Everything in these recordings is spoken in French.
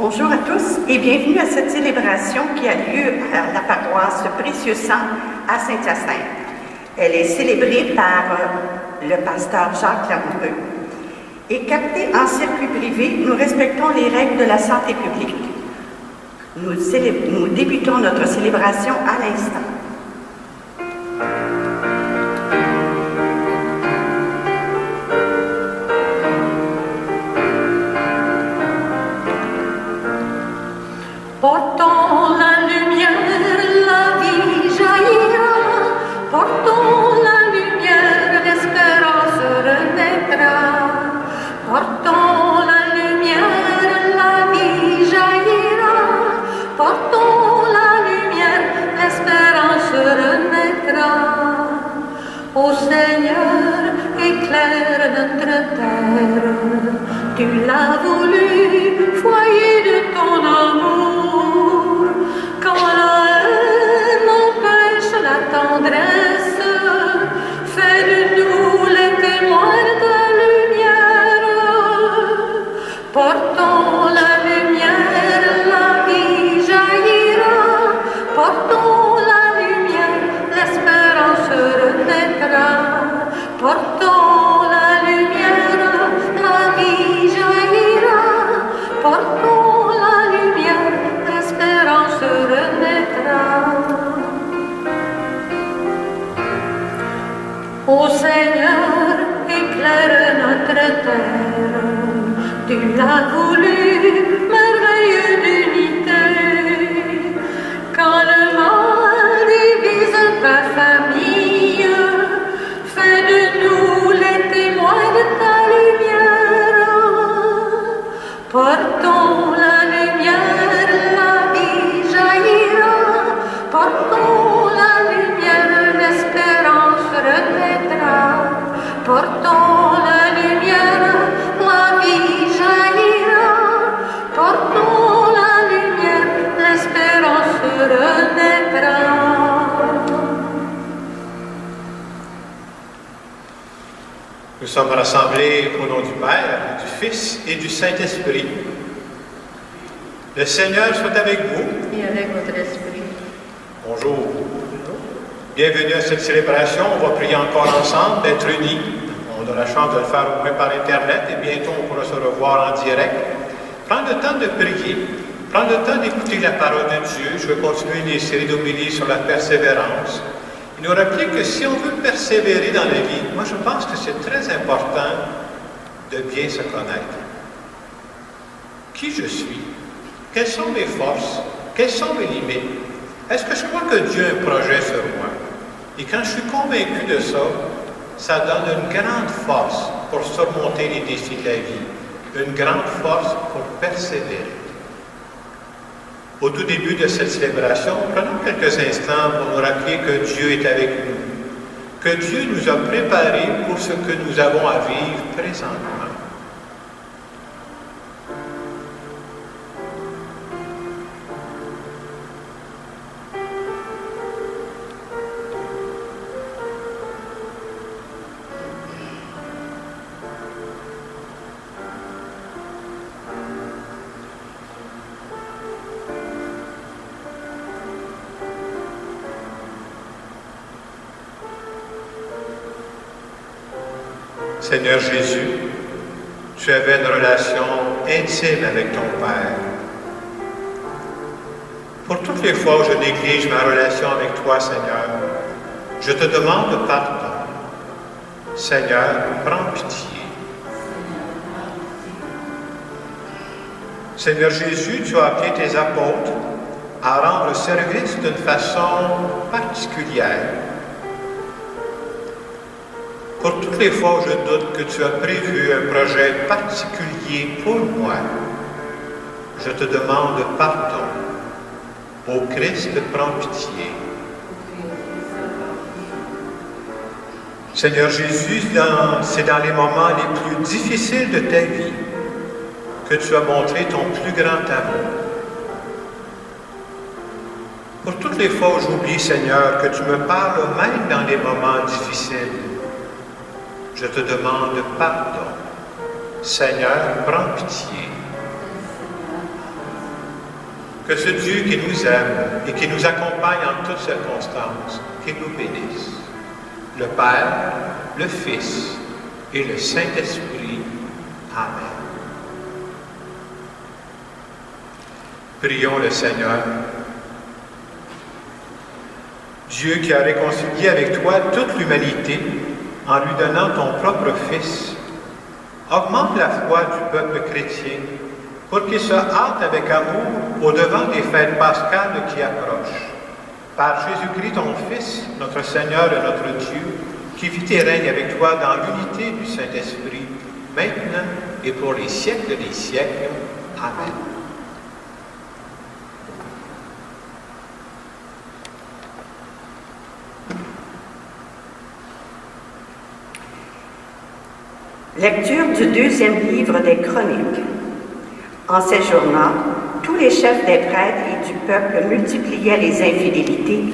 Bonjour à tous et bienvenue à cette célébration qui a lieu à la paroisse Précieux Sang à Saint-Hyacinthe. Elle est célébrée par le pasteur Jacques Lamoureux. Et captée en circuit privé, nous respectons les règles de la santé publique. Nous débutons notre célébration à l'instant. Portons la lumière, la vie jaillira. Portons la lumière, l'espérance renaîtra. Portons la lumière, la vie jaillira. Portons la lumière, l'espérance renaîtra. Ô Seigneur, éclaire notre terre. Tu l'as voulu, foyer de ton amour. Quand la haine empêche la tendresse, fais de nous les témoins de ta lumière. Portons la lumière, la vie jaillira. Portons la lumière, l'espérance renaîtra. Portons la lumière, la vie jaillira. Portons la lumière, l'espérance renaîtra. Ô Seigneur, éclaire notre terre. Tu l'as voulu, merveilleux d'unité. Quand le mal divise ta famille, fais de nous les témoins de ta lumière. Portons la lumière, la vie jaillira. Portons la lumière, l'espérance renaîtra. Portons la lumière, la vie jaillira. Portons la lumière, l'espérance renaîtra. Nous sommes rassemblés au nom du Père, du Fils et du Saint-Esprit. Le Seigneur soit avec vous. Et avec votre esprit. Bonjour. Bienvenue à cette célébration. On va prier encore ensemble, d'être unis. On a la chance de le faire au moins par Internet et bientôt on pourra se revoir en direct. Prendre le temps de prier. Prendre le temps d'écouter la parole de Dieu. Je vais continuer les séries d'homélies sur la persévérance. Il nous rappeler que si on veut persévérer dans la vie, moi je pense que c'est très important de bien se connaître. Qui je suis? Quelles sont mes forces? Quelles sont mes limites? Est-ce que je crois que Dieu a un projet sur moi? Et quand je suis convaincu de ça, ça donne une grande force pour surmonter les défis de la vie, une grande force pour persévérer. Au tout début de cette célébration, prenons quelques instants pour nous rappeler que Dieu est avec nous, que Dieu nous a préparés pour ce que nous avons à vivre présentement. Seigneur Jésus, tu avais une relation intime avec ton Père. Pour toutes les fois où je néglige ma relation avec toi, Seigneur, je te demande pardon. Seigneur, prends pitié. Seigneur Jésus, tu as appelé tes apôtres à rendre service d'une façon particulière. Pour toutes les fois où je doute que tu as prévu un projet particulier pour moi, je te demande pardon. Ô Christ, prends pitié. Seigneur Jésus, c'est dans les moments les plus difficiles de ta vie que tu as montré ton plus grand amour. Pour toutes les fois où j'oublie, Seigneur, que tu me parles même dans les moments difficiles, je te demande pardon. Seigneur, prends pitié. que ce Dieu qui nous aime et qui nous accompagne en toutes circonstances, qu'il nous bénisse. Le Père, le Fils et le Saint-Esprit. Amen. Prions le Seigneur. Dieu qui a réconcilié avec toi toute l'humanité en lui donnant ton propre Fils, augmente la foi du peuple chrétien pour qu'il se hâte avec amour au-devant des fêtes pascales qui approchent. Par Jésus-Christ, ton Fils, notre Seigneur et notre Dieu, qui vit et règne avec toi dans l'unité du Saint-Esprit, maintenant et pour les siècles des siècles. Amen. Lecture du deuxième livre des Chroniques. En ces jours-là, tous les chefs des prêtres et du peuple multipliaient les infidélités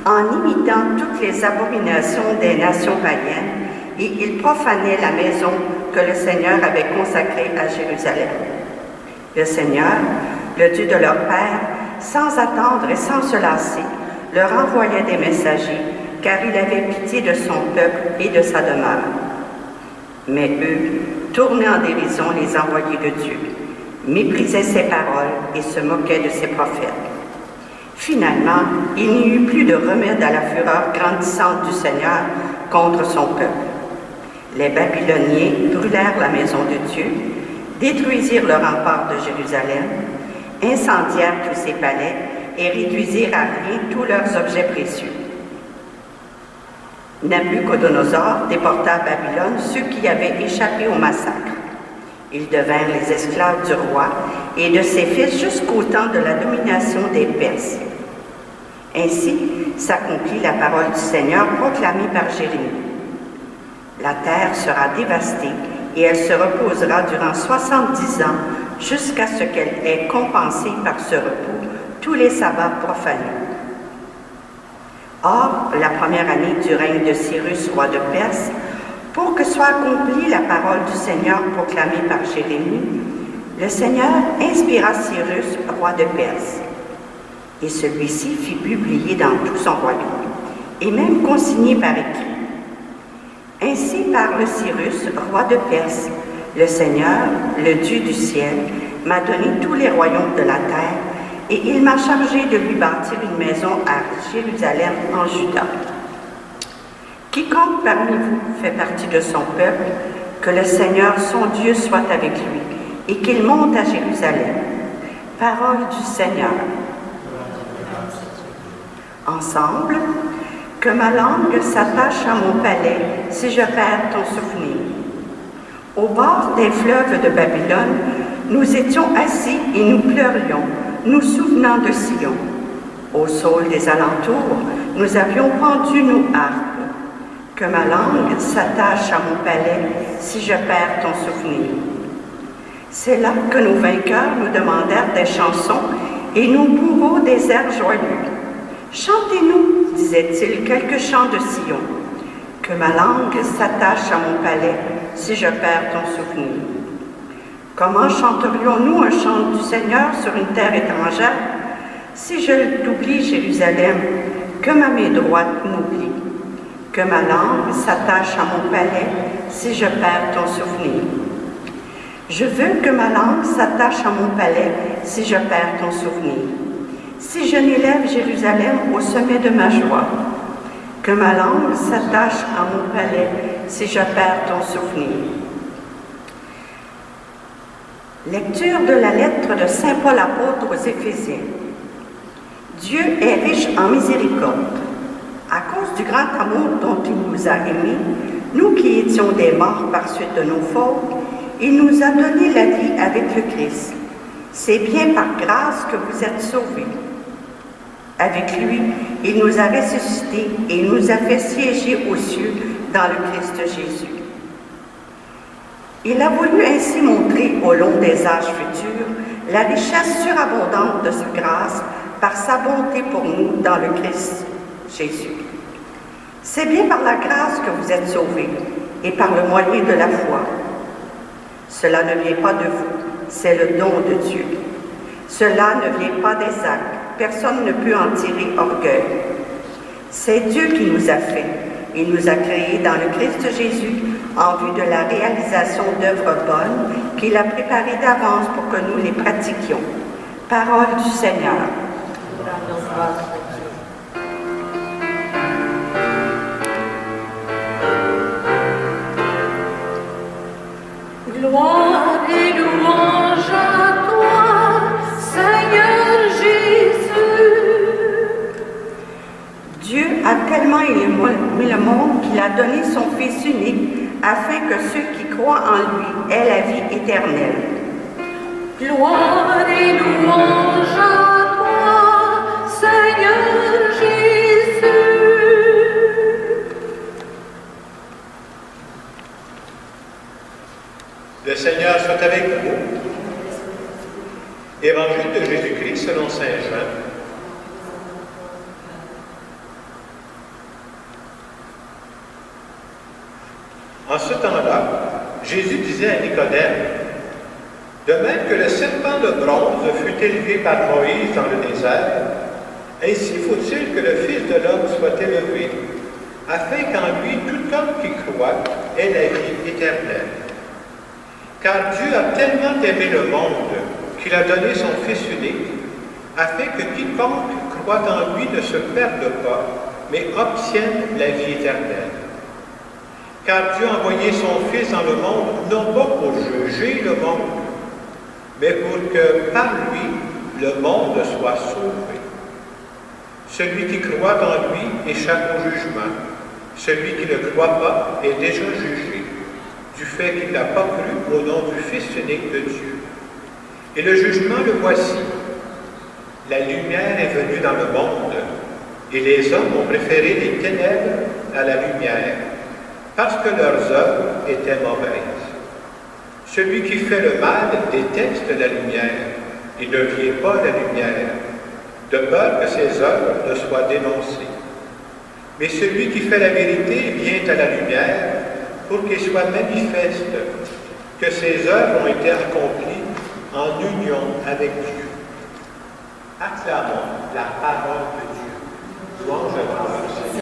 en imitant toutes les abominations des nations païennes, et ils profanaient la maison que le Seigneur avait consacrée à Jérusalem. Le Seigneur, le Dieu de leur père, sans attendre et sans se lasser, leur envoyait des messagers, car il avait pitié de son peuple et de sa demeure. Mais eux, tournés en dérision les envoyés de Dieu, méprisaient ses paroles et se moquaient de ses prophètes. Finalement, il n'y eut plus de remède à la fureur grandissante du Seigneur contre son peuple. Les Babyloniens brûlèrent la maison de Dieu, détruisirent le rempart de Jérusalem, incendièrent tous ses palais et réduisirent à rien tous leurs objets précieux. Nabuchodonosor déporta à Babylone ceux qui avaient échappé au massacre. Ils devinrent les esclaves du roi et de ses fils jusqu'au temps de la domination des Perses. Ainsi s'accomplit la parole du Seigneur proclamée par Jérémie. La terre sera dévastée et elle se reposera durant 70 ans jusqu'à ce qu'elle ait compensé par ce repos tous les sabbats profanés. Or, la première année du règne de Cyrus, roi de Perse, pour que soit accomplie la parole du Seigneur proclamée par Jérémie, le Seigneur inspira Cyrus, roi de Perse. Et celui-ci fit publier dans tout son royaume, et même consigné par écrit. Ainsi parle Cyrus, roi de Perse, le Seigneur, le Dieu du ciel, m'a donné tous les royaumes de la terre, et il m'a chargé de lui bâtir une maison à Jérusalem en Juda. Quiconque parmi vous fait partie de son peuple, que le Seigneur son Dieu soit avec lui, et qu'il monte à Jérusalem. Parole du Seigneur. Ensemble, que ma langue s'attache à mon palais si je perds ton souvenir. Au bord des fleuves de Babylone, nous étions assis et nous pleurions, nous souvenant de Sion. Au saule des alentours, nous avions pendu nos harpes. Que ma langue s'attache à mon palais si je perds ton souvenir. C'est là que nos vainqueurs nous demandèrent des chansons et nos bourreaux des airs joyeux. Chantez-nous, disait-il, quelques chants de Sion. Que ma langue s'attache à mon palais si je perds ton souvenir. Comment chanterions-nous un chant du Seigneur sur une terre étrangère si je t'oublie, Jérusalem, que ma main droite m'oublie? Que ma langue s'attache à mon palais si je perds ton souvenir. Je veux que ma langue s'attache à mon palais si je perds ton souvenir. Si je n'élève Jérusalem au sommet de ma joie. Que ma langue s'attache à mon palais si je perds ton souvenir. Lecture de la lettre de saint Paul apôtre aux Éphésiens. Dieu est riche en miséricorde. À cause du grand amour dont il nous a aimés, nous qui étions des morts par suite de nos fautes, il nous a donné la vie avec le Christ. C'est bien par grâce que vous êtes sauvés. Avec lui, il nous a ressuscités et il nous a fait siéger aux cieux dans le Christ Jésus. Il a voulu ainsi montrer au long des âges futurs la richesse surabondante de sa grâce par sa bonté pour nous dans le Christ Jésus. C'est bien par la grâce que vous êtes sauvés et par le moyen de la foi. Cela ne vient pas de vous, c'est le don de Dieu. Cela ne vient pas des actes. Personne ne peut en tirer orgueil. C'est Dieu qui nous a fait. Il nous a créés dans le Christ Jésus en vue de la réalisation d'œuvres bonnes qu'il a préparées d'avance pour que nous les pratiquions. Parole du Seigneur. Gloire et louange à toi, Seigneur Jésus. Dieu a tellement aimé le monde qu'il a donné son Fils unique afin que ceux qui croient en lui aient la vie éternelle. Gloire et louange à toi, Seigneur Jésus. Le Seigneur soit avec vous. Évangile de Jésus-Christ selon saint Jean. En ce temps-là, Jésus disait à Nicodème, « De même que le serpent de bronze fut élevé par Moïse dans le désert, ainsi faut-il que le Fils de l'homme soit élevé, afin qu'en lui tout homme qui croit ait la vie éternelle. Car Dieu a tellement aimé le monde qu'il a donné son Fils unique, afin que quiconque croit en lui ne se perde pas, mais obtienne la vie éternelle. Car Dieu a envoyé son Fils dans le monde, non pas pour juger le monde, mais pour que par lui, le monde soit sauvé. Celui qui croit en lui échappe au jugement. Celui qui ne croit pas est déjà jugé, du fait qu'il n'a pas cru au nom du Fils unique de Dieu. Et le jugement le voici. La lumière est venue dans le monde, et les hommes ont préféré les ténèbres à la lumière, parce que leurs œuvres étaient mauvaises. Celui qui fait le mal déteste la lumière, et ne vient pas à la lumière, de peur que ses œuvres ne soient dénoncées. Mais celui qui fait la vérité vient à la lumière, pour qu'il soit manifeste que ses œuvres ont été accomplies en union avec Dieu. Acclamons la parole de Dieu. Louange à toi, Seigneur.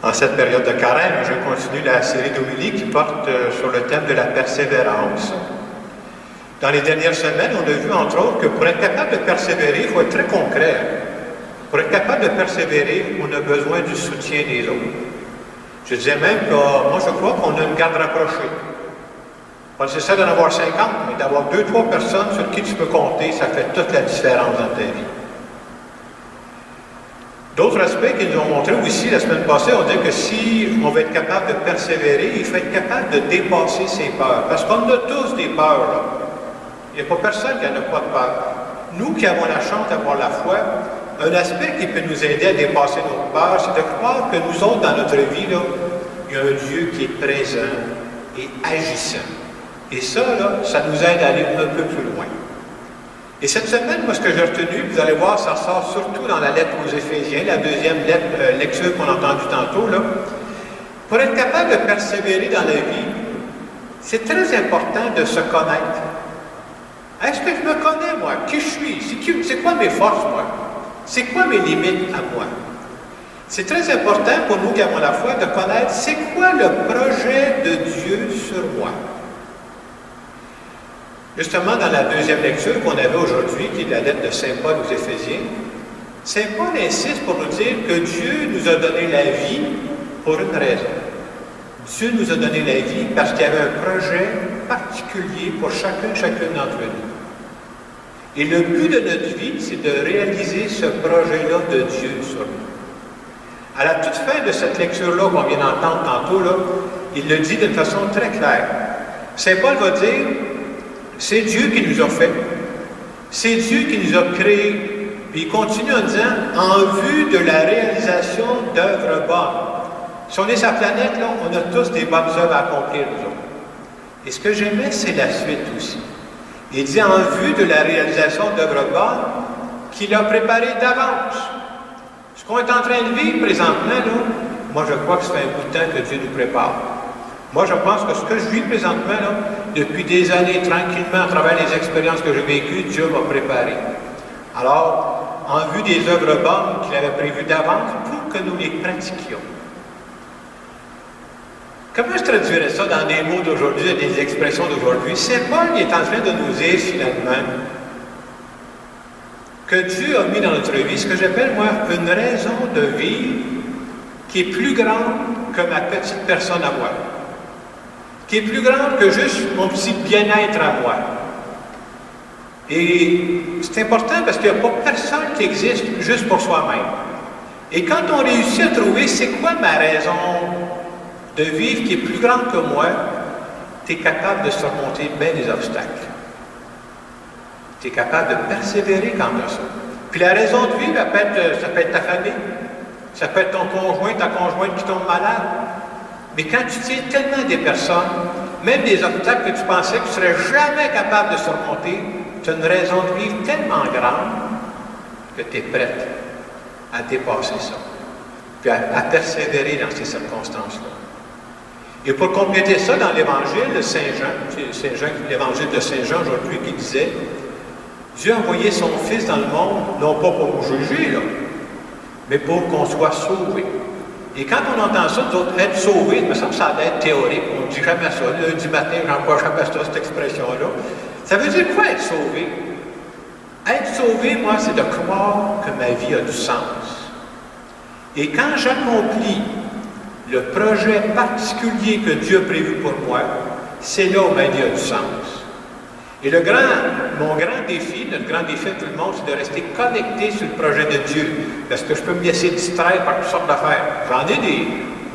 En cette période de carême, je continue la série d'homélies qui porte sur le thème de la persévérance. Dans les dernières semaines, on a vu entre autres que pour être capable de persévérer, il faut être très concret. Pour être capable de persévérer, on a besoin du soutien des autres. Je disais même que moi je crois qu'on a une garde rapprochée. Pas nécessaire d'en avoir 50, mais d'avoir 2-3 personnes sur qui tu peux compter, ça fait toute la différence dans ta vie. D'autres aspects qu'ils nous ont montré aussi la semaine passée, on dit que si on veut être capable de persévérer, il faut être capable de dépasser ses peurs. Parce qu'on a tous des peurs, là. Il n'y a pas personne qui n'a pas de peur. Nous qui avons la chance d'avoir la foi, un aspect qui peut nous aider à dépasser nos peurs, c'est de croire que nous autres, dans notre vie, là, il y a un Dieu qui est présent et agissant. Et ça, là, ça nous aide à aller un peu plus loin. Et cette semaine, moi, ce que j'ai retenu, vous allez voir, ça sort surtout dans la lettre aux Éphésiens, la deuxième lecture qu'on a entendue tantôt, là. Pour être capable de persévérer dans la vie, c'est très important de se connaître. Est-ce que je me connais, moi? Qui je suis? C'est quoi mes forces, moi? C'est quoi mes limites à moi? C'est très important pour nous qui avons la foi de connaître c'est quoi le projet de Dieu sur moi. Justement, dans la deuxième lecture qu'on avait aujourd'hui, qui est la lettre de saint Paul aux Éphésiens, saint Paul insiste pour nous dire que Dieu nous a donné la vie pour une raison. Dieu nous a donné la vie parce qu'il y avait un projet particulier pour chacune d'entre nous. Et le but de notre vie, c'est de réaliser ce projet-là de Dieu sur nous. À la toute fin de cette lecture-là qu'on vient d'entendre tantôt, là, il le dit d'une façon très claire. Saint Paul va dire, c'est Dieu qui nous a fait, c'est Dieu qui nous a créés. Puis il continue en disant, en vue de la réalisation d'œuvres bonnes. Si on est sur la planète, là, on a tous des bonnes œuvres à accomplir, nous autres. Et ce que j'aimais, c'est la suite aussi. Il dit en vue de la réalisation d'œuvres bonnes qu'il a préparées d'avance. Ce qu'on est en train de vivre présentement, là, moi je crois que ça fait un bout de temps que Dieu nous prépare. Moi je pense que ce que je vis présentement, là, depuis des années, tranquillement, à travers les expériences que j'ai vécues, Dieu m'a préparé. Alors, en vue des œuvres bonnes qu'il avait prévues d'avance pour que nous les pratiquions. Comment je traduirais ça dans des mots d'aujourd'hui, des expressions d'aujourd'hui? C'est Paul qui est en train de nous dire finalement que Dieu a mis dans notre vie ce que j'appelle, moi, une raison de vivre qui est plus grande que ma petite personne à moi, qui est plus grande que juste mon petit bien-être à moi. Et c'est important parce qu'il n'y a pas personne qui existe juste pour soi-même. Et quand on réussit à trouver c'est quoi ma raison de vivre qui est plus grande que moi, tu es capable de surmonter bien des obstacles. Tu es capable de persévérer quand tu as ça. Puis la raison de vivre, ça peut être ta famille, ça peut être ton conjoint, ta conjointe qui tombe malade. Mais quand tu tiens tellement des personnes, même des obstacles que tu pensais que tu ne serais jamais capable de surmonter, tu as une raison de vivre tellement grande que tu es prête à dépasser ça, puis à persévérer dans ces circonstances-là. Et pour compléter ça, dans l'Évangile de Saint-Jean, c'est l'Évangile de Saint-Jean aujourd'hui qui disait, Dieu a envoyé son Fils dans le monde, non pas pour nous juger, là, mais pour qu'on soit sauvés. Et quand on entend ça, d'autres, être sauvés, il me semble que ça a l'air théorique, on ne dit jamais ça. Lundi matin, j'emploie jamais ça, cette expression-là. Ça veut dire quoi être sauvé? Être sauvé, moi, c'est de croire que ma vie a du sens. Et quand j'accomplis le projet particulier que Dieu a prévu pour moi, c'est là où ma vie a du sens. Et mon grand défi, notre grand défi de tout le monde, c'est de rester connecté sur le projet de Dieu. Parce que je peux me laisser distraire par toutes sortes d'affaires. J'en ai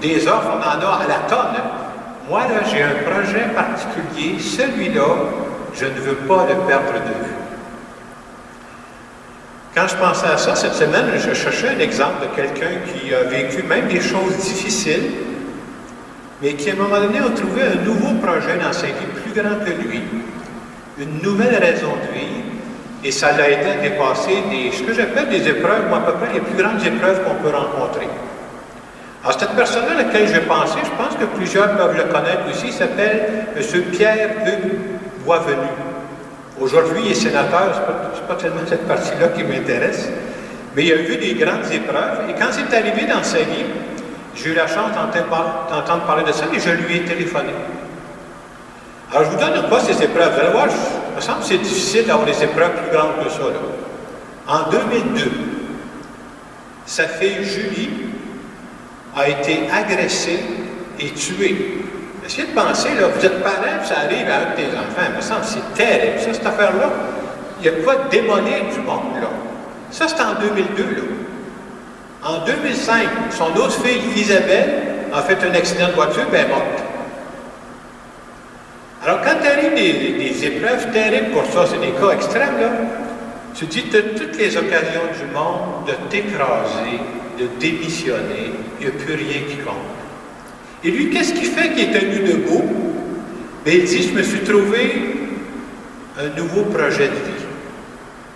des offres, on en a à la tonne. Moi, là, j'ai un projet particulier. Celui-là, je ne veux pas le perdre de vue. Quand je pensais à ça, cette semaine, je cherchais un exemple de quelqu'un qui a vécu même des choses difficiles, mais qui, à un moment donné, a trouvé un nouveau projet dans sa vie plus grand que lui, une nouvelle raison de vivre, et ça l'a aidé à dépasser ce que j'appelle des épreuves, moi, à peu près les plus grandes épreuves qu'on peut rencontrer. Alors, cette personne-là à laquelle j'ai pensé, je pense que plusieurs peuvent le connaître aussi, il s'appelle M. Pierre-Hugues Boisvenu. Aujourd'hui, il est sénateur, ce n'est pas tellement cette partie-là qui m'intéresse, mais il a vu des grandes épreuves, et quand c'est arrivé dans sa vie, j'ai eu la chance d'entendre parler de ça, et je lui ai téléphoné. Alors, je vous donne pas ces épreuves. Vous allez voir, il me semble que c'est difficile d'avoir des épreuves plus grandes que ça, là. En 2002, sa fille Julie a été agressée et tuée. Essayez de penser, là, vous êtes parent, ça arrive à un de tes enfants. Il me semble que c'est terrible, ça, cette affaire-là. Il y a quoi de démolir du monde, là. Ça, c'est en 2002, là. En 2005, son autre fille, Isabelle, a fait un accident de voiture, ben morte. Alors, quand tu arrives des épreuves terribles pour ça, c'est des cas extrêmes, là, tu dis, tu as toutes les occasions du monde de t'écraser, de démissionner, il n'y a plus rien qui compte. Et lui, qu'est-ce qu'il fait qu'il est tenu debout? Bien, il dit, je me suis trouvé un nouveau projet de vie.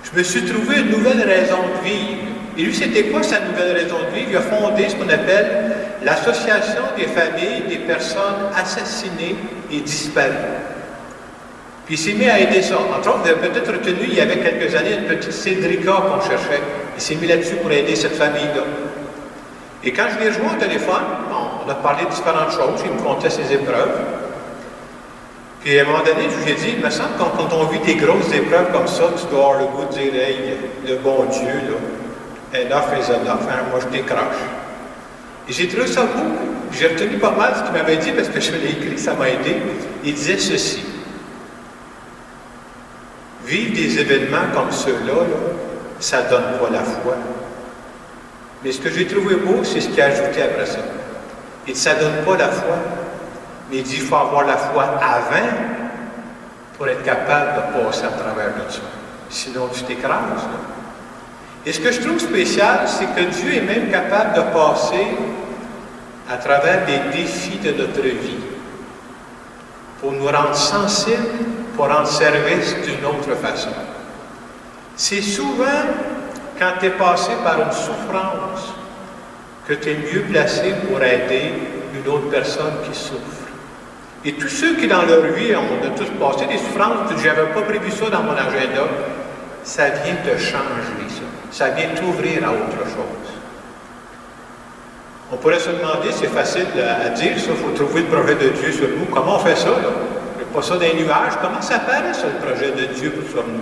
Je me suis trouvé une nouvelle raison de vivre. Et lui, c'était quoi sa nouvelle raison de vivre? Il a fondé ce qu'on appelle l'Association des familles des personnes assassinées et disparues. Puis il s'est mis à aider ça. Entre autres, vous avez peut-être retenu, il y avait quelques années, une petite Cédrica qu'on cherchait. Il s'est mis là-dessus pour aider cette famille-là. Et quand je l'ai rejoint au téléphone, on a parlé de différentes choses, il me contait ses épreuves. Puis à un moment donné, je lui ai dit, il me semble que quand on vit des grosses épreuves comme ça, tu dois avoir le goût de dire, hey, le bon Dieu, là, enough is enough, hein, moi je décroche. Et j'ai trouvé ça beau. J'ai retenu pas mal ce qu'il m'avait dit parce que je l'ai écrit, ça m'a aidé. Il disait ceci. Vivre des événements comme ceux-là, là, ça ne donne pas la foi. Mais ce que j'ai trouvé beau, c'est ce qu'il a ajouté après ça. Il dit, ça ne donne pas la foi, mais il dit, il faut avoir la foi avant pour être capable de passer à travers de ça. Sinon, tu t'écrases. Là. Et ce que je trouve spécial, c'est que Dieu est même capable de passer à travers des défis de notre vie. pour nous rendre sensibles, pour rendre service d'une autre façon. C'est souvent quand tu es passé par une souffrance que tu es mieux placé pour aider une autre personne qui souffre. Et tous ceux qui dans leur vie ont tous passé des souffrances, je n'avais pas prévu ça dans mon agenda, ça vient te changer ça. Ça vient t'ouvrir à autre chose. On pourrait se demander, c'est facile à dire, ça, il faut trouver le projet de Dieu sur nous. Comment on fait ça, là? Il n'y a pas ça dans les nuages. Comment ça paraît, ça, le projet de Dieu sur nous?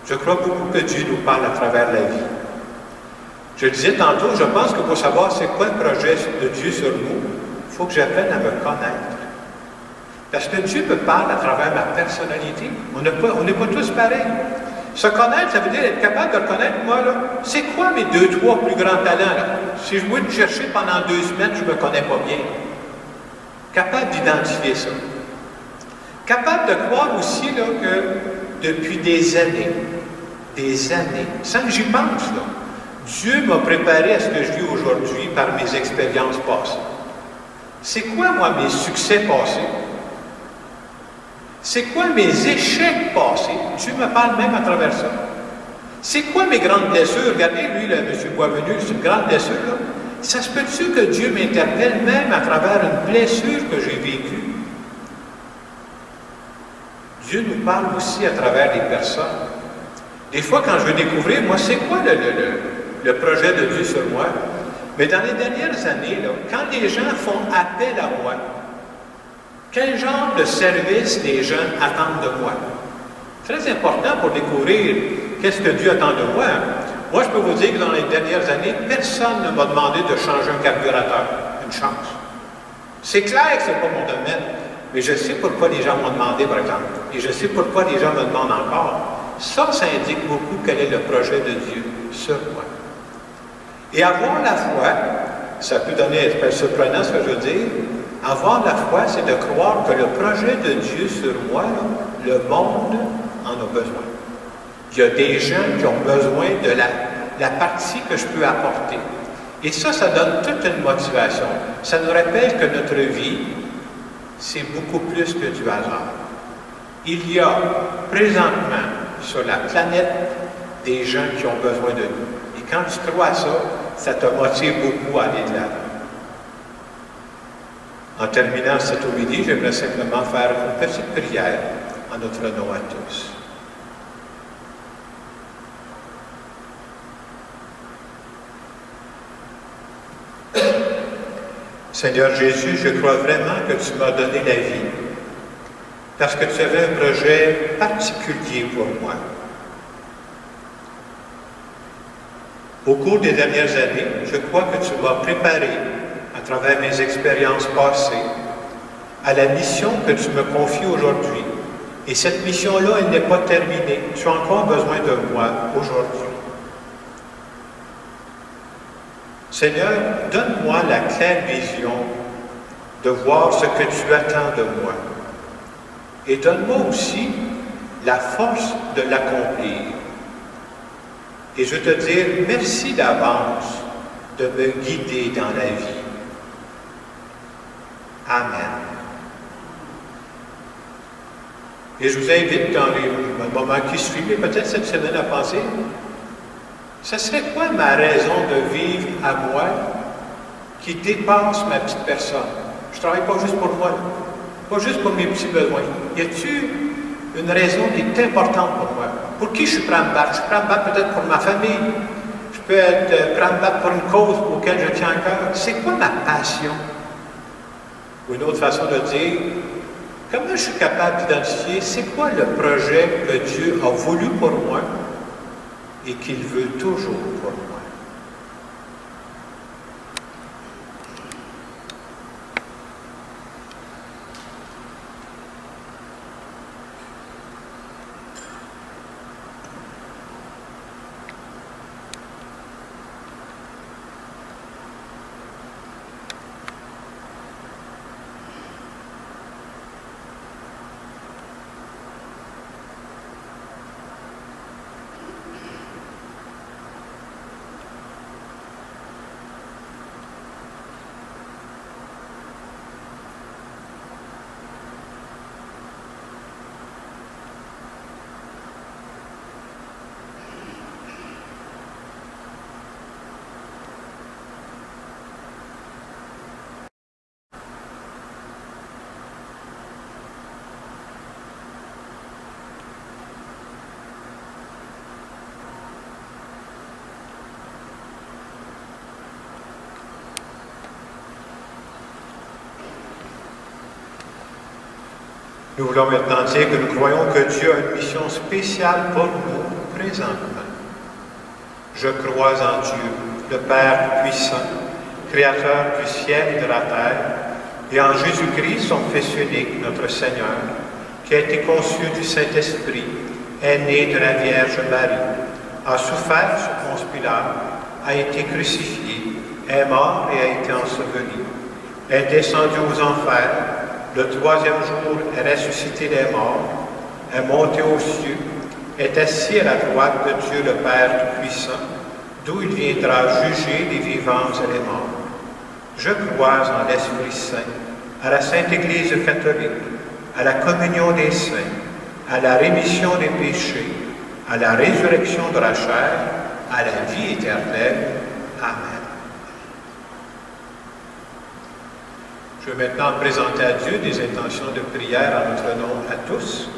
Je crois beaucoup que Dieu nous parle à travers la vie. Je disais tantôt, je pense que pour savoir c'est quoi le projet de Dieu sur nous, il faut que j'apprenne à me connaître. Parce que Dieu me parle à travers ma personnalité. On n'est pas tous pareils. Se connaître, ça veut dire être capable de reconnaître, moi, là, c'est quoi mes 2, 3 plus grands talents, là? Si je veux te chercher pendant 2 semaines, je ne me connais pas bien. Capable d'identifier ça. Capable de croire aussi, là, que depuis des années, sans que j'y pense, là, Dieu m'a préparé à ce que je vis aujourd'hui par mes expériences passées. C'est quoi, moi, mes succès passés? C'est quoi mes échecs passés? Dieu me parle même à travers ça. C'est quoi mes grandes blessures? Regardez, lui, le M. Boisvenu, c'est une grande blessure, là. Ça se peut-tu que Dieu m'interpelle même à travers une blessure que j'ai vécue? Dieu nous parle aussi à travers les personnes. Des fois, quand je veux découvrir, moi, c'est quoi le projet de Dieu sur moi? Mais dans les dernières années, là, quand les gens font appel à moi, quel genre de service les jeunes attendent de moi? Très important pour découvrir qu'est-ce que Dieu attend de moi. Moi, je peux vous dire que dans les dernières années, personne ne m'a demandé de changer un carburateur. Une chance. C'est clair que ce n'est pas mon domaine, mais je sais pourquoi les gens m'ont demandé, par exemple. Et je sais pourquoi les gens me demandent encore. Ça indique beaucoup quel est le projet de Dieu sur moi. Et avoir la foi, ça peut donner être surprenant ce que je veux dire. Avoir la foi, c'est de croire que le projet de Dieu sur moi, là, le monde en a besoin. Il y a des gens qui ont besoin de la partie que je peux apporter. Et ça donne toute une motivation. Ça nous rappelle que notre vie, c'est beaucoup plus que du hasard. Il y a présentement sur la planète des gens qui ont besoin de nous. Et quand tu crois à ça, ça te motive beaucoup à aller de l'avant. En terminant cette homélie, j'aimerais simplement faire une petite prière en notre nom à tous. Seigneur Jésus, je crois vraiment que tu m'as donné la vie parce que tu avais un projet particulier pour moi. Au cours des dernières années, je crois que tu m'as préparé à travers mes expériences passées, à la mission que tu me confies aujourd'hui. Et cette mission-là, elle n'est pas terminée. Tu as encore besoin de moi aujourd'hui. Seigneur, donne-moi la claire vision de voir ce que tu attends de moi. Et donne-moi aussi la force de l'accomplir. Et je te dis merci d'avance de me guider dans la vie. Amen. Et je vous invite dans les moments qui suivent, et peut-être cette semaine à penser, ce serait quoi ma raison de vivre à moi qui dépasse ma petite personne? Je ne travaille pas juste pour moi, pas juste pour mes petits besoins. Y a-t-il une raison qui est importante pour moi? Pour qui je suis prêt à me battre? Je suis prêt à me battre peut-être pour ma famille. Je peux être prêt à me battre pour une cause pour laquelle je tiens à cœur. C'est quoi ma passion? Ou une autre façon de dire, comment je suis capable d'identifier c'est quoi le projet que Dieu a voulu pour moi et qu'il veut toujours pour moi? Nous voulons maintenant dire que nous croyons que Dieu a une mission spéciale pour nous présentement. Je crois en Dieu, le Père puissant, Créateur du ciel et de la terre, et en Jésus-Christ, son Fils unique, notre Seigneur, qui a été conçu du Saint-Esprit, est né de la Vierge Marie, a souffert sous Ponce Pilate, a été crucifié, est mort et a été enseveli, est descendu aux enfers, le troisième jour est ressuscité des morts, est monté aux cieux, est assis à la droite de Dieu le Père Tout-Puissant, d'où il viendra juger les vivants et les morts. Je crois en l'Esprit Saint, à la Sainte Église catholique, à la communion des saints, à la rémission des péchés, à la résurrection de la chair, à la vie éternelle. Amen. Je vais maintenant présenter à Dieu des intentions de prière en notre nom à tous.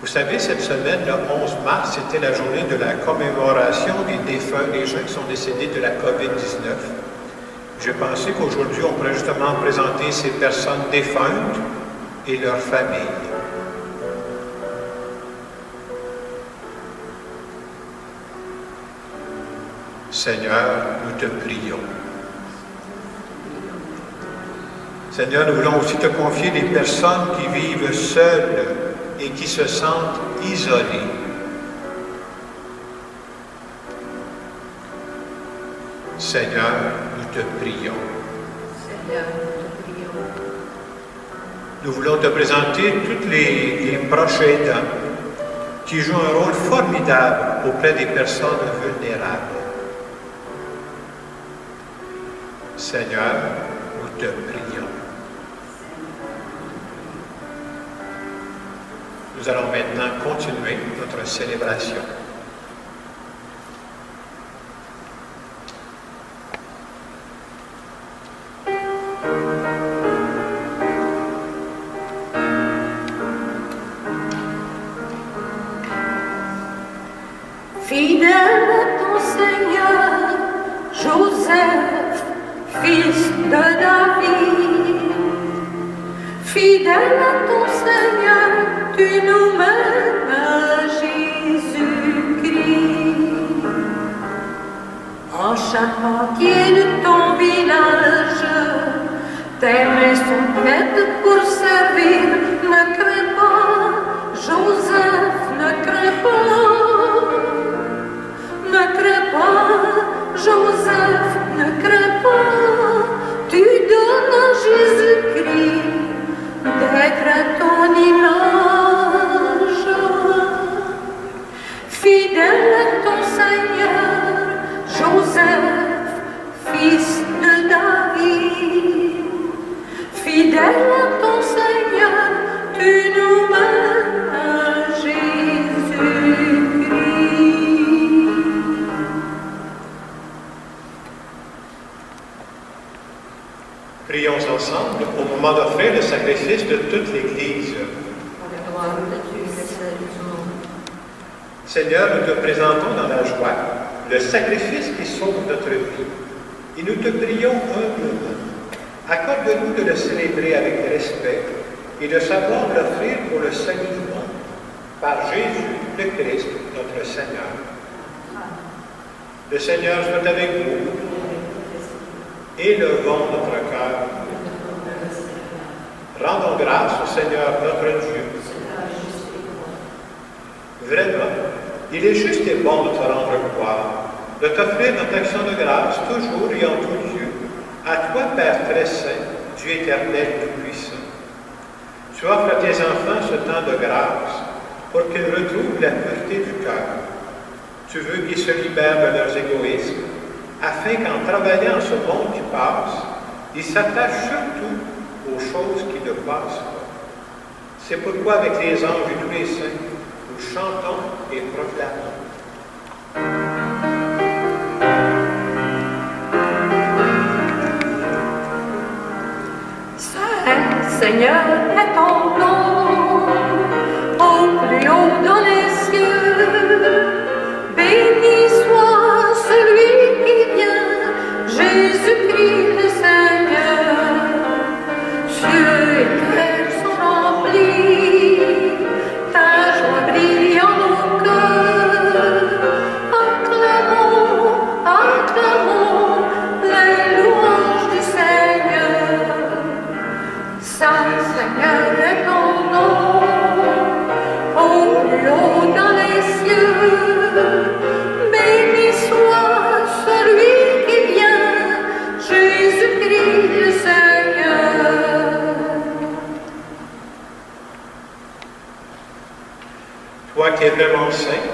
Vous savez, cette semaine, le 11 mars, c'était la journée de la commémoration des défunts, des gens qui sont décédés de la COVID-19. J'ai pensé qu'aujourd'hui, on pourrait justement présenter ces personnes défuntes et leurs familles. Seigneur, nous te prions. Seigneur, nous voulons aussi te confier des personnes qui vivent seules et qui se sentent isolées. Seigneur, nous te prions. Seigneur, nous te prions. Nous voulons te présenter tous les proches aidants qui jouent un rôle formidable auprès des personnes vulnérables. Seigneur, nous te prions. Nous allons maintenant continuer notre célébration. Fidèle à ton Seigneur, Joseph, fils de David, fidèle à ton Seigneur, tu nous mènes à Jésus-Christ. En charpentier de ton village, tes mains sont prêtes pour servir. Ne crains pas, Joseph, ne crains pas. Ne crains pas, Joseph, ne crains pas. Tu donnes à Jésus-Christ d'être à ton image. Fidèle à ton Seigneur, Joseph, fils de David. Fidèle à ton Seigneur, tu nous mènes à Jésus-Christ. Prions ensemble au moment d'offrir le sacrifice de toute l'Église. Seigneur, nous te présentons dans la joie le sacrifice qui sauve notre vie. Et nous te prions humblement. Accorde-nous de le célébrer avec respect et de savoir l'offrir pour le salut du monde. Par Jésus le Christ, notre Seigneur. Le Seigneur soit avec vous. Élevons notre cœur. Rendons grâce au Seigneur notre Dieu. Vraiment, il est juste et bon de te rendre gloire, de t'offrir notre action de grâce, toujours et en tout lieu, à toi, Père très saint, Dieu éternel tout-puissant. Tu offres à tes enfants ce temps de grâce pour qu'ils retrouvent la pureté du cœur. Tu veux qu'ils se libèrent de leurs égoïsmes, afin qu'en travaillant ce monde qui passe, ils s'attachent surtout aux choses qui ne passent pas. C'est pourquoi, avec les anges et tous les saints, nous chantons et proclamons. Saint Seigneur est ton nom, au plus haut dans les cieux. Béni soit celui qui vient, Jésus-Christ le Seigneur. Cieux et terre sont remplis Toi qui es vraiment saint,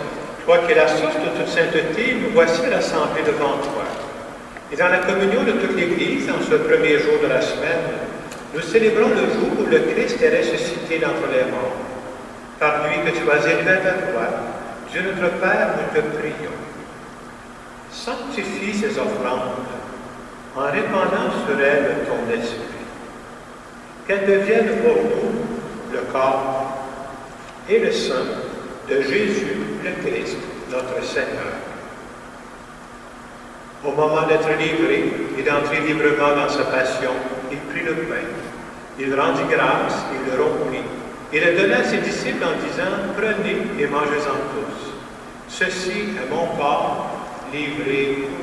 toi qui es la source de toute sainteté, nous voici rassemblés devant toi. Et dans la communion de toute l'Église, en ce premier jour de la semaine, nous célébrons le jour où le Christ est ressuscité d'entre les morts. Par lui que tu as élevé à ta droite, Dieu notre Père, nous te prions. Sanctifie ces offrandes en répandant sur elles ton esprit. Qu'elles deviennent pour nous le corps et le sang de Jésus le Christ, notre Seigneur. Au moment d'être livré et d'entrer librement dans sa passion, il prit le pain. Il rendit grâce, il le rompit, et le donna à ses disciples en disant, « Prenez et mangez-en tous. Ceci est mon corps livré pour vous. »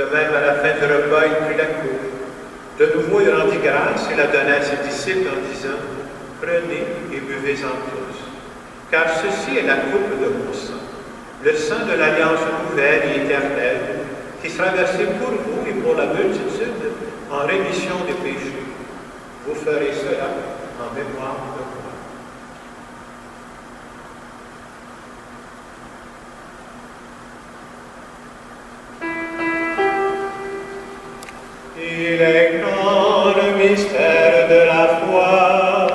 De même, à la fin du repas, il prit la coupe. De nouveau, il rendit grâce et la donna à ses disciples en disant, « Prenez et buvez-en tous, car ceci est la coupe de mon sang, le sang de l'alliance nouvelle et éternelle, qui sera versé pour vous et pour la multitude en rémission des péchés. Vous ferez cela en mémoire de moi. » Il est grand le mystère de la foi.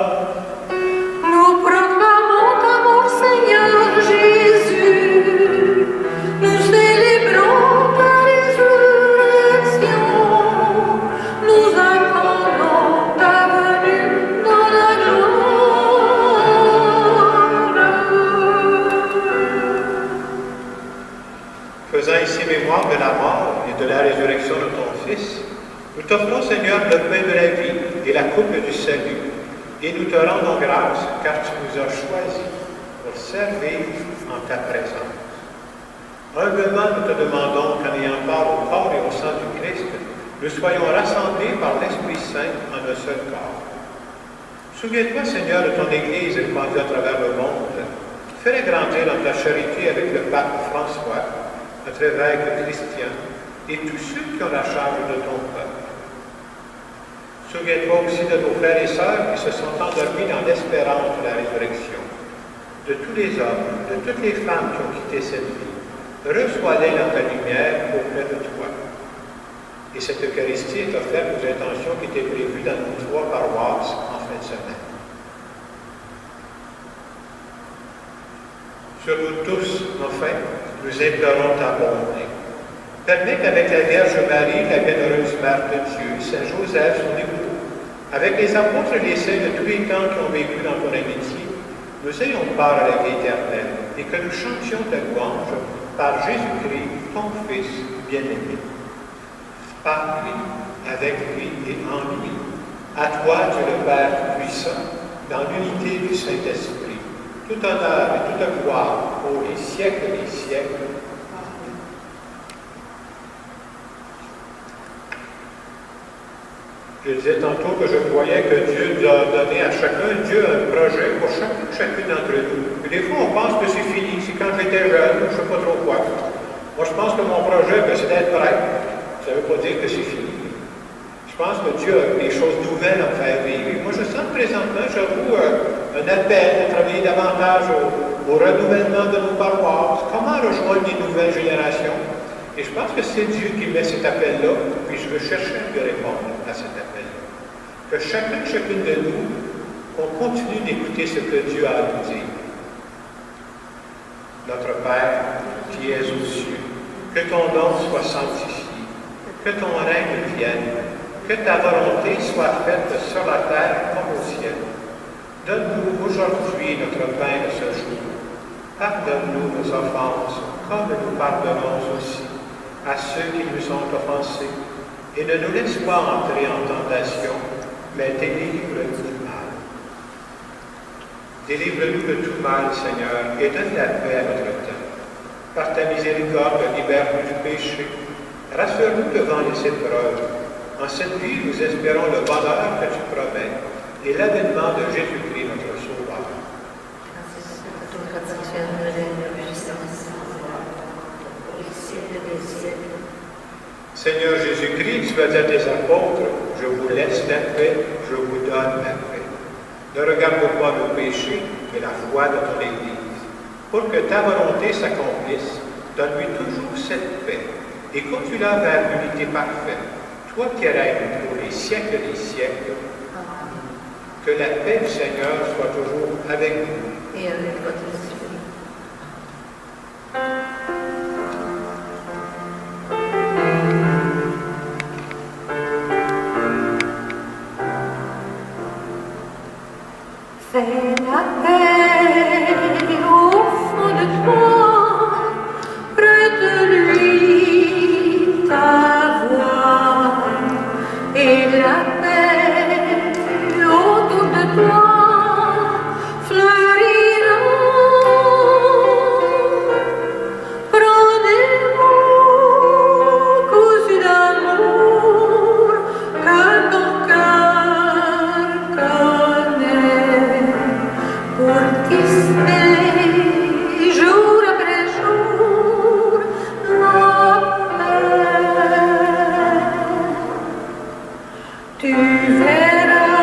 Nous proclamons ta mort, Seigneur Jésus. Nous célébrons ta résurrection. Nous attendons ta venue dans la gloire. Faisant ici mémoire de la mort et de la résurrection de ton Fils, nous t'offrons, Seigneur, le pain de la vie et la coupe du salut, et nous te rendons grâce car tu nous as choisis pour servir en ta présence. Humblement, nous te demandons qu'en ayant part au corps et au sang du Christ, nous soyons rassemblés par l'Esprit Saint en un seul corps. Souviens-toi, Seigneur, de ton Église répandue à travers le monde. Fais-la grandir dans ta charité avec le pape François, notre évêque Christian, et tous ceux qui ont la charge de ton peuple. Souviens-toi aussi de nos frères et sœurs qui se sont endormis dans l'espérance de la résurrection, de tous les hommes, de toutes les femmes qui ont quitté cette vie. Reçois-les dans ta lumière auprès de toi. Et cette Eucharistie est offerte aux intentions qui étaient prévues dans nos 3 paroisses en fin de semaine. Sur nous tous, enfin, nous implorons ta bonté. Permets qu'avec la Vierge Marie, la bienheureuse Mère de Dieu, Saint Joseph, son époux, avec les apôtres et les saints de tous les temps qui ont vécu dans ton amitié, nous ayons part à la vie éternelle et que nous chantions ta louange par Jésus-Christ, ton Fils bien-aimé. Par lui, avec lui et en lui, à toi, Dieu le Père puissant, dans l'unité du Saint-Esprit, tout honneur et toute gloire pour les siècles des siècles. Je disais tantôt que je croyais que Dieu nous a donné à chacun, Dieu a un projet pour chacune d'entre nous. Et des fois, on pense que c'est fini. C'est quand j'étais jeune, je ne sais pas trop quoi. Moi, je pense que mon projet, c'est d'être prêtre. Ça ne veut pas dire que c'est fini. Je pense que Dieu a des choses nouvelles à me faire vivre. Et moi, je sens présentement, j'avoue, un appel à travailler davantage au renouvellement de nos paroisses. Comment rejoindre les nouvelles générations? Et je pense que c'est Dieu qui met cet appel-là, puis je veux chercher à lui répondre à cet appel-là. Que chacune de nous, on continue d'écouter ce que Dieu a à nous dire. Notre Père, qui es aux cieux, que ton nom soit sanctifié, que ton règne vienne, que ta volonté soit faite sur la terre comme au ciel. Donne-nous aujourd'hui notre pain de ce jour. Pardonne-nous nos offenses, comme nous pardonnons aussi à ceux qui nous ont offensés, et ne nous laisse pas entrer en tentation, mais délivre-nous du mal. Délivre-nous de tout mal, Seigneur, et donne la paix à notre temps. Par ta miséricorde, libère-nous du péché. Rassure-nous devant les épreuves. En cette vie, nous espérons le bonheur que tu promets et l'avènement de Jésus-Christ, notre Sauveur. Seigneur Jésus-Christ, tu as dit à tes apôtres, je vous laisse la paix, je vous donne la paix. Ne regarde pas nos péchés, mais la foi de ton Église. Pour que ta volonté s'accomplisse, donne-lui toujours cette paix et conduis-la vers l'unité parfaite. Toi qui règnes pour les siècles des siècles, que la paix du Seigneur soit toujours avec nous. Et avec votre esprit. Fais la paix au fond de toi, prête-lui ta voix, et la paix autour de toi fleurira. Prends des mots cousus d'amour que ton cœur connaît, pour tisser jour après jour la paix. Tu verras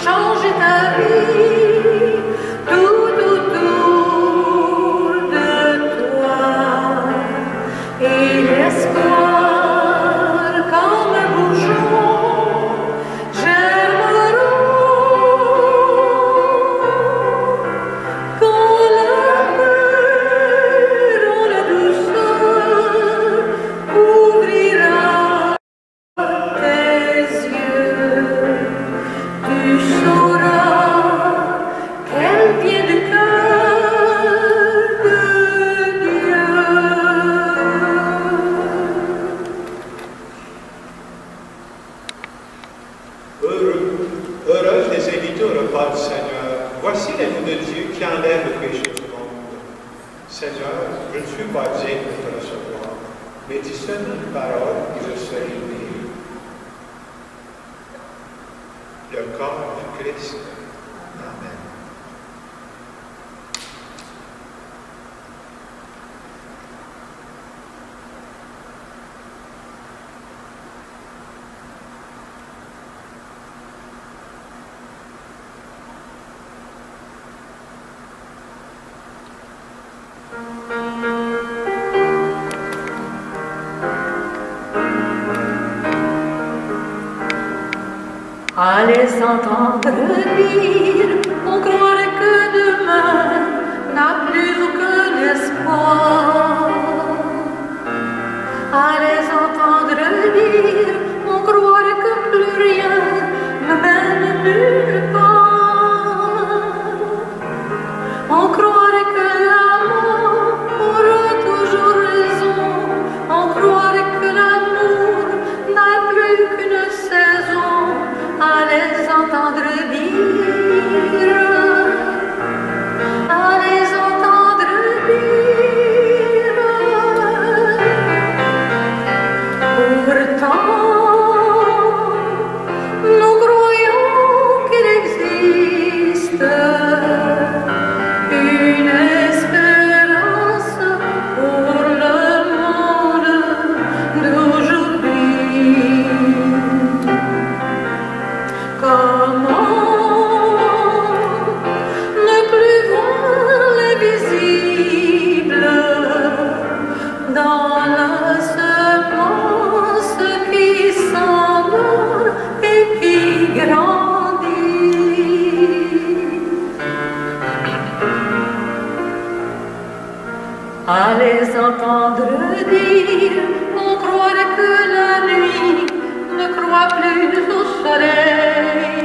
changer ta vie tout autour de toi, et l'espoir comme un bourgeon germera. Quand la paix dans la douceur ouvrira tes yeux, tu sauras qu'elle vient du cœur de Dieu. Heureuse les invités au repas du Seigneur. Voici l'agneau de Dieu qui enlève le péché du monde. Seigneur, je ne suis pas digne de te recevoir, mais dis seulement une parole et je serai guéri. Le corps du Christ. Amen. À les entendre dire, on croirait que demain n'a plus aucun espoir. À les entendre dire, on croirait que plus rien ne mène nulle part. On croirait que la mort aura toujours raison. On croirait que l'amour n'a plus qu'une saison. À les entendre dire, à les entendre dire. Pourtant, nous croyons qu'il existe une espérance pour le monde d'aujourd'hui. Comment ne plus voir l'invisible dans la semence qui s'endort et qui grandit? À les entendre dire, on croirait que la nuit ne croit plus au soleil.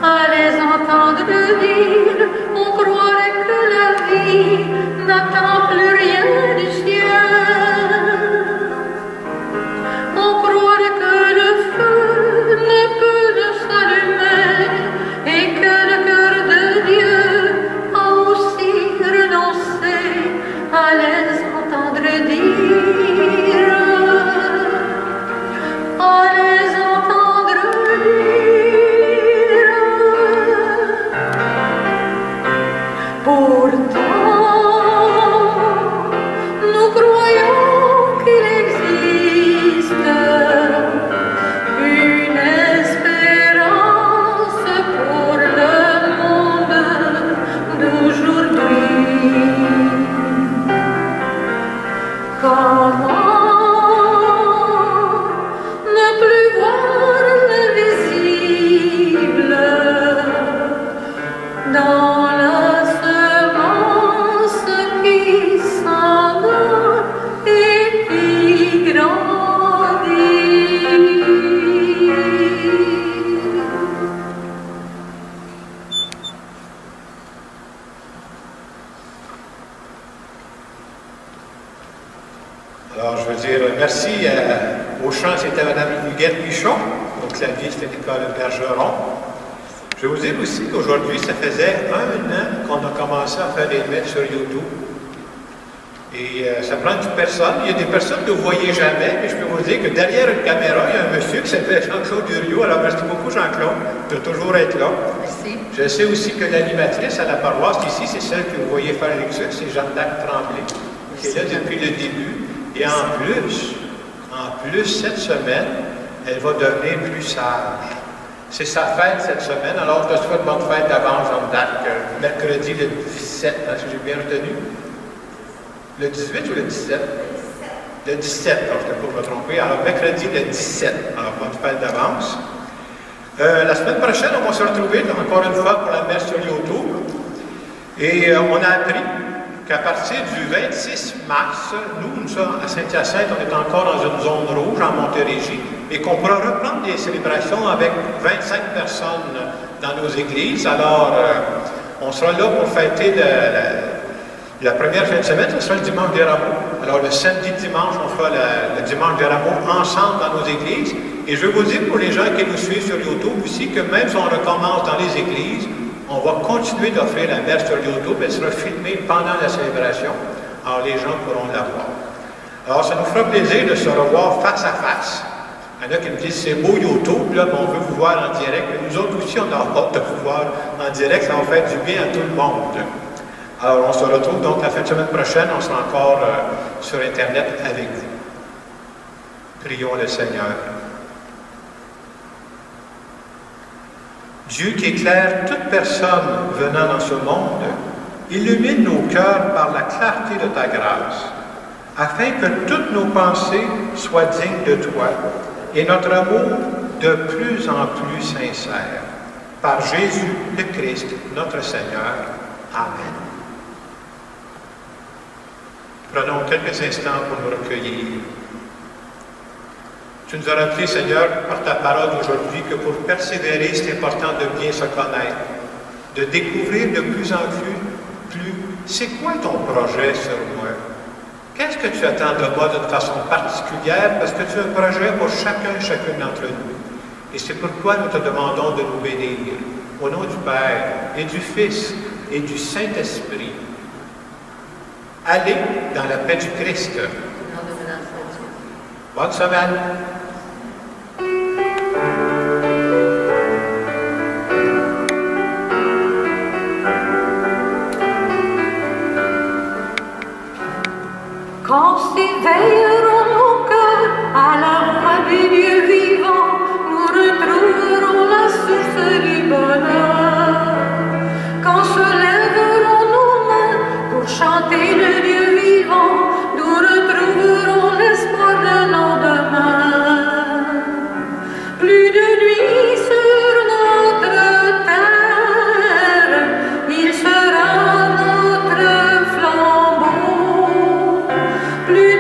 À les entendre dire, on croirait que la vie n'attend plus rien du ciel. On croirait que le feu ne peut ne s'allumer et que le cœur de Dieu a aussi renoncé. À les entendre dire, à les entendre dire. Pourtant, nous croyons Alors, je veux dire merci au chant, c'était Mme Huguette Pichon, au clavier, c'était Nicole Bergeron. Je vais vous dire aussi qu'aujourd'hui, ça faisait 1 an qu'on a commencé à faire des mettre sur YouTube. Et ça prend une personne. Il y a des personnes que vous ne voyez jamais, mais je peux vous dire que derrière une caméra, il y a un monsieur qui s'appelle Jean-Claude Duriot. Alors, merci beaucoup, Jean-Claude, de toujours être là. Merci. Je sais aussi que l'animatrice à la paroisse ici, c'est celle que vous voyez faire les lectures, c'est Jeanne-D'Arc Tremblay, qui est là depuis le début. Et en plus, cette semaine, elle va devenir plus sage. C'est sa fête cette semaine, alors je te souhaite bonne fête d'avance, Jeanne d'Arc, mercredi le 17, si j'ai bien retenu. Le 18 ou le 17? Le 17, alors je ne peux pas me tromper. Alors, mercredi le 17, alors bonne fête d'avance. La semaine prochaine, on va se retrouver encore une fois pour la messe sur YouTube. Et on a appris qu'à partir du 26 mars, nous sommes à Saint-Hyacinthe, on est encore dans une zone rouge en Montérégie, et qu'on pourra reprendre les célébrations avec 25 personnes dans nos églises. Alors, on sera là pour fêter la première fin de semaine, ce sera le dimanche des rameaux. Alors, le samedi, dimanche, on fera le dimanche des rameaux ensemble dans nos églises. Et je vais vous dire pour les gens qui nous suivent sur YouTube aussi que même si on recommence dans les églises, on va continuer d'offrir la messe sur YouTube. Elle sera filmée pendant la célébration. Alors, les gens pourront la voir. Alors, ça nous fera plaisir de se revoir face à face. Il y en a qui me disent, c'est beau YouTube, là, mais on veut vous voir en direct. Mais nous autres aussi, on a hâte de vous voir en direct. Ça va faire du bien à tout le monde. Alors, on se retrouve donc la fin de semaine prochaine. On sera encore sur Internet avec vous. Prions le Seigneur. Dieu qui éclaire toute personne venant dans ce monde, illumine nos cœurs par la clarté de ta grâce, afin que toutes nos pensées soient dignes de toi et notre amour de plus en plus sincère. Par Jésus le Christ, notre Seigneur. Amen. Prenons quelques instants pour nous recueillir. Tu nous as rappelé, Seigneur, par ta parole aujourd'hui, que pour persévérer, c'est important de bien se connaître, de découvrir de plus en plus, c'est quoi ton projet sur moi? Qu'est-ce que tu attends de moi d'une façon particulière? Parce que tu as un projet pour chacune d'entre nous. Et c'est pourquoi nous te demandons de nous bénir. Au nom du Père, et du Fils, et du Saint-Esprit. Allez dans la paix du Christ. Bonne semaine. Quand s'éveilleront nos cœurs à la voix du Dieu vivant, nous retrouverons la source du bonheur. Quand se lèveront nos mains pour chanter le Dieu vivant, nous retrouverons l'espoir d'un lendemain. Plus de nuit sur notre terre, il sera notre flambeau. Plus